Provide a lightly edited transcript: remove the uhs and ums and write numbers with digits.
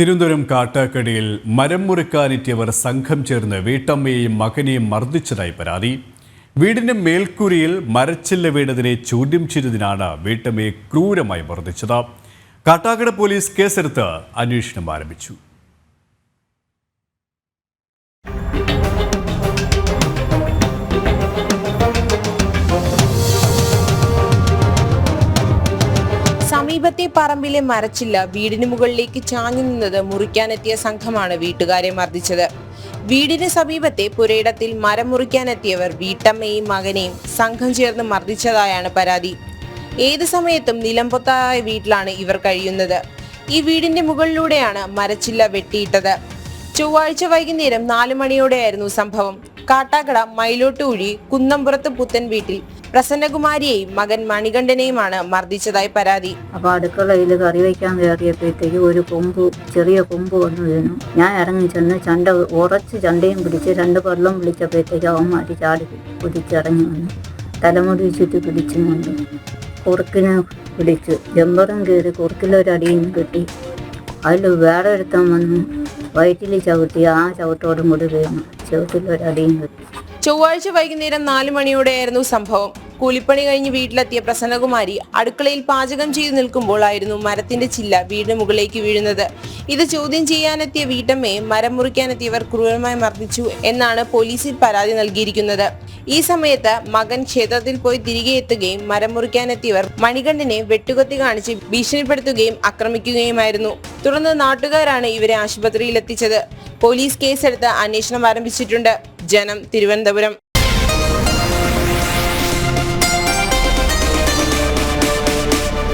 തിരുവനന്തപുരം കാട്ടാക്കടയിൽ മരം മുറിക്കാനെത്തിയവർ സംഘം ചേർന്ന് വീട്ടമ്മയെയും മകനെയും മർദ്ദിച്ചതായി പരാതി. വീടിന്റെ മേൽക്കൂരയിൽ മരച്ചില്ല വീണതിനെ ചോദ്യം ചെയ്തതിനാണ് വീട്ടമ്മയെ ക്രൂരമായി മർദ്ദിച്ചത്. കാട്ടാക്കട പോലീസ് കേസെടുത്ത് അന്വേഷണം ആരംഭിച്ചു. സമീപത്തെ പറമ്പിലെ മരച്ചില്ല വീടിന് മുകളിലേക്ക് ചാഞ്ഞു നിന്നത് മുറിക്കാനെത്തിയ സംഘമാണ് വീട്ടുകാരെ മർദ്ദിച്ചത്. വീടിന് സമീപത്തെ പുരയിടത്തിൽ മരം മുറിക്കാനെത്തിയവർ വീട്ടമ്മയെയും മകനെയും സംഘം ചേർന്ന് മർദ്ദിച്ചതായാണ് പരാതി. ഏത് സമയത്തും നിലംപൊത്തായ വീട്ടിലാണ് ഇവർ കഴിയുന്നത്. ഈ വീടിന്റെ മുകളിലൂടെയാണ് മരച്ചില്ല വെട്ടിയിട്ടത്. ചൊവ്വാഴ്ച വൈകുന്നേരം 4 മണിയോടെയായിരുന്നു സംഭവം. കാട്ടാക്കട മൈലോട്ടുകുഴി കുന്നംപുറത്ത് പുത്തൻ വീട്ടിൽ പ്രസന്നകുമാരിയെയും മകൻ മണികണ്ഠനെയുമാണ് മർദ്ദിച്ചതായി പരാതി. അപ്പൊ അടുക്കളയിൽ കറി വയ്ക്കാൻ കയറിയപ്പോഴത്തേക്ക് ഒരു ചെറിയ കൊമ്പ് വന്നു വീണു. ഞാൻ ഇറങ്ങി ചെന്ന് ഉറച്ച് ചണ്ടയും പിടിച്ച് 2 പള്ളം വിളിച്ചപ്പോഴത്തേക്ക് അവന്മാര് ചാടി കുതിച്ചിറങ്ങി വന്നു. തലമുടി ചുറ്റി പിടിച്ചുകൊണ്ട് കുറുക്കിനെ പിടിച്ച് ജമ്പറും കയറി കുറുക്കിലൊരടിയും കിട്ടി. അതിൽ വേറെ ഒരുത്തൻ വന്നു വയറ്റിൽ ചവിട്ടി. ആ ചവിട്ടോടും കൂടി വീണു. ചവിട്ടിലൊരടിയും കിട്ടി. ചൊവ്വാഴ്ച വൈകുന്നേരം 4 മണിയോടെയായിരുന്നു സംഭവം. കൂലിപ്പണി കഴിഞ്ഞ് വീട്ടിലെത്തിയ പ്രസന്നകുമാരി അടുക്കളയിൽ പാചകം ചെയ്തു നിൽക്കുമ്പോഴായിരുന്നു മരത്തിന്റെ ചില്ല വീടിന് മുകളിലേക്ക് വീഴുന്നത്. ഇത് ചോദ്യം ചെയ്യാനെത്തിയ വീട്ടമ്മയെ മരം മുറിക്കാനെത്തിയവർ ക്രൂരമായി മർദ്ദിച്ചു എന്നാണ് പോലീസിൽ പരാതി നൽകിയിരിക്കുന്നത്. ഈ സമയത്ത് മകൻ ക്ഷേത്രത്തിൽ പോയി തിരികെ എത്തുകയും മരം മുറിക്കാനെത്തിയവർ മണികണ്ഠനെ വെട്ടുകത്തി കാണിച്ച് ഭീഷണിപ്പെടുത്തുകയും ആക്രമിക്കുകയുമായിരുന്നു. തുടർന്ന് നാട്ടുകാരാണ് ഇവരെ ആശുപത്രിയിൽ എത്തിച്ചത്. പോലീസ് കേസെടുത്ത് അന്വേഷണം ആരംഭിച്ചിട്ടുണ്ട്. ജനം, തിരുവനന്തപുരം.